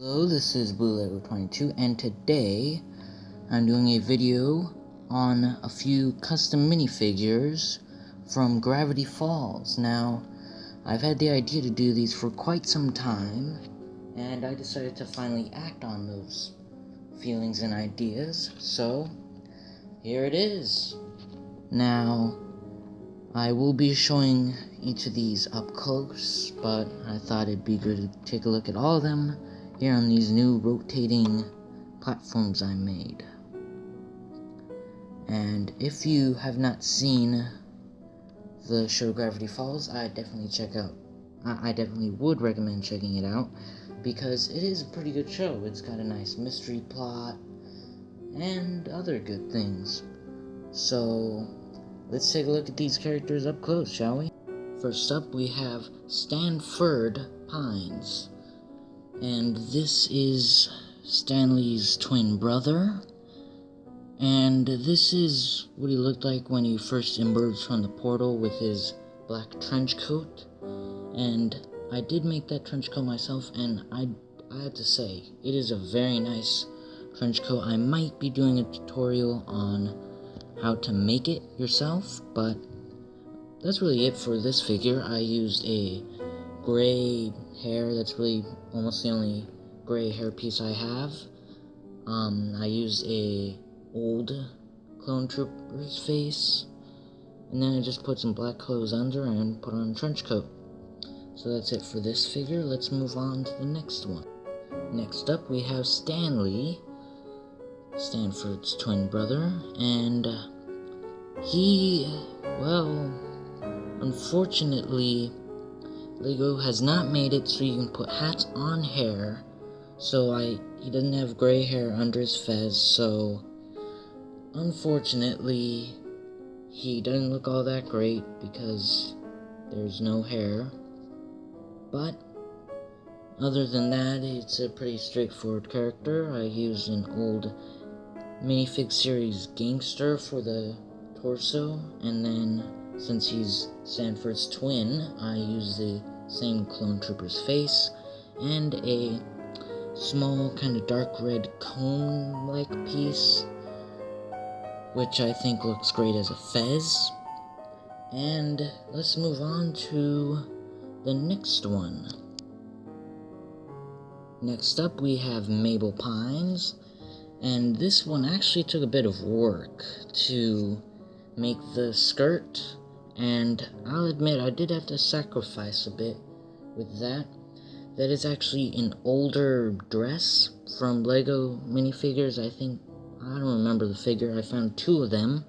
Hello, this is BlueLego22, and today I'm doing a video on a few custom minifigures from Gravity Falls. Now, I've had the idea to do these for quite some time, and I decided to finally act on those feelings and ideas, so here it is. Now, I will be showing each of these up close, but I thought it'd be good to take a look at all of them here on these new rotating platforms I made. And if you have not seen the show Gravity Falls, I definitely would recommend checking it out, because it is a pretty good show. It's got a nice mystery plot and other good things. So let's take a look at these characters up close, shall we? First up, we have Stanford Pines. And this is Stanley's twin brother. And this is what he looked like when he first emerged from the portal with his black trench coat. And I did make that trench coat myself, and I have to say, it is a very nice trench coat. I might be doing a tutorial on how to make it yourself, but that's really it for this figure. I used a gray hair. That's really almost the only gray hair piece I have. I used a old clone trooper's face, and then I just put some black clothes under and put on a trench coat. So that's it for this figure. Let's move on to the next one. Next up, we have Stanley, Stanford's twin brother, and unfortunately, Lego has not made it so you can put hats on hair, so he doesn't have gray hair under his fez, so unfortunately he doesn't look all that great because there's no hair. But other than that, it's a pretty straightforward character. I used an old minifig series gangster for the torso, and then since he's Stanford's twin, I used the same clone trooper's face and a small kind of dark red cone-like piece, which I think looks great as a fez. And let's move on to the next one. Next up, we have Mabel Pines, and this one actually took a bit of work to make the skirt, and I'll admit I did have to sacrifice a bit with that. That is actually an older dress from Lego minifigures. I don't remember the figure. I found two of them,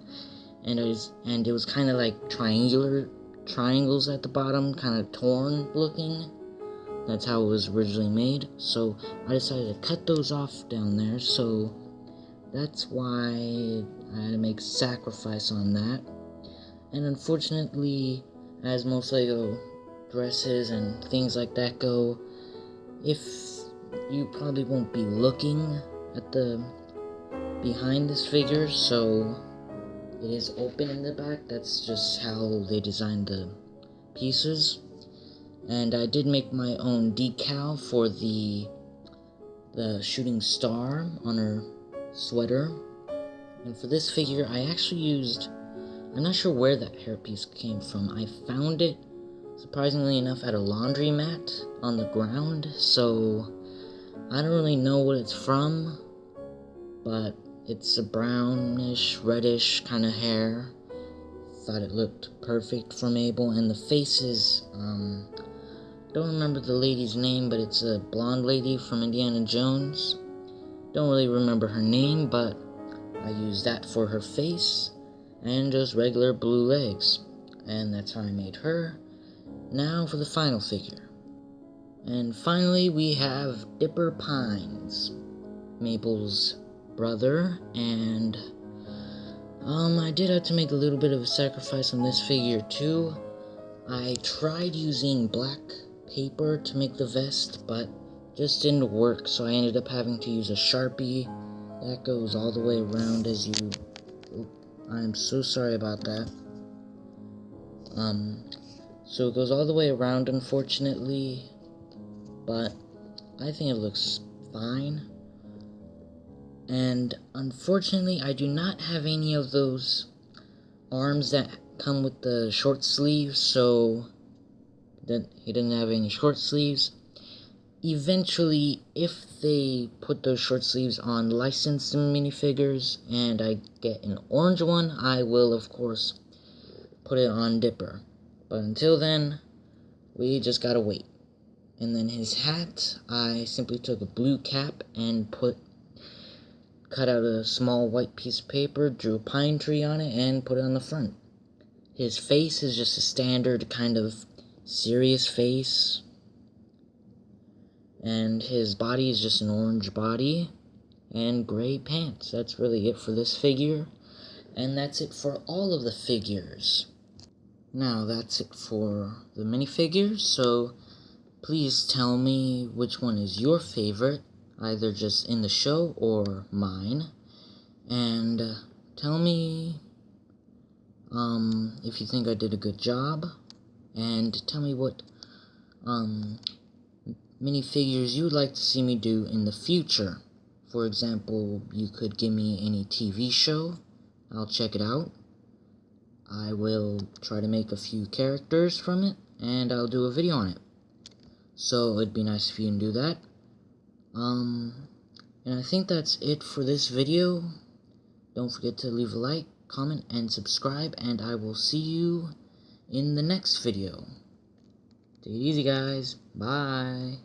and it was kind of like triangles at the bottom, kind of torn looking. That's how it was originally made. So I decided to cut those off down there. So that's why I had to make sacrifice on that. And unfortunately, as most Lego dresses and things like that go, if you probably won't be looking at the behind this figure, so it is open in the back. That's just how they designed the pieces. And I did make my own decal for the shooting star on her sweater. And for this figure, I actually used, I'm not sure where that hairpiece came from. I found it, surprisingly enough, at a laundromat on the ground, so I don't really know what it's from, but it's a brownish, reddish kind of hair. Thought it looked perfect for Mabel, and the faces, don't remember the lady's name, but it's a blonde lady from Indiana Jones. Don't really remember her name, but I used that for her face, and just regular blue legs, and that's how I made her. Now for the final figure. And finally, we have Dipper Pines, Mabel's brother, and I did have to make a little bit of a sacrifice on this figure too. I tried using black paper to make the vest, but just didn't work, so I ended up having to use a Sharpie that goes all the way around as you... I'm so sorry about that. So it goes all the way around, unfortunately, but I think it looks fine. And unfortunately, I do not have any of those arms that come with the short sleeves, so that he didn't have any short sleeves. Eventually, if they put those short sleeves on licensed minifigures and I get an orange one, I will of course put it on Dipper. But until then, we just gotta wait. And then his hat, I simply took a blue cap and cut out a small white piece of paper, drew a pine tree on it, and put it on the front. His face is just a standard kind of serious face. And his body is just an orange body and gray pants. That's really it for this figure. And that's it for all of the figures. Now, that's it for the minifigures, so please tell me which one is your favorite, either just in the show or mine. And tell me if you think I did a good job, and tell me what minifigures you would like to see me do in the future. For example, you could give me any TV show. I'll check it out. I will try to make a few characters from it, and I'll do a video on it. So it'd be nice if you can do that. And I think that's it for this video. Don't forget to leave a like, comment, and subscribe, and I will see you in the next video. Take it easy, guys. Bye.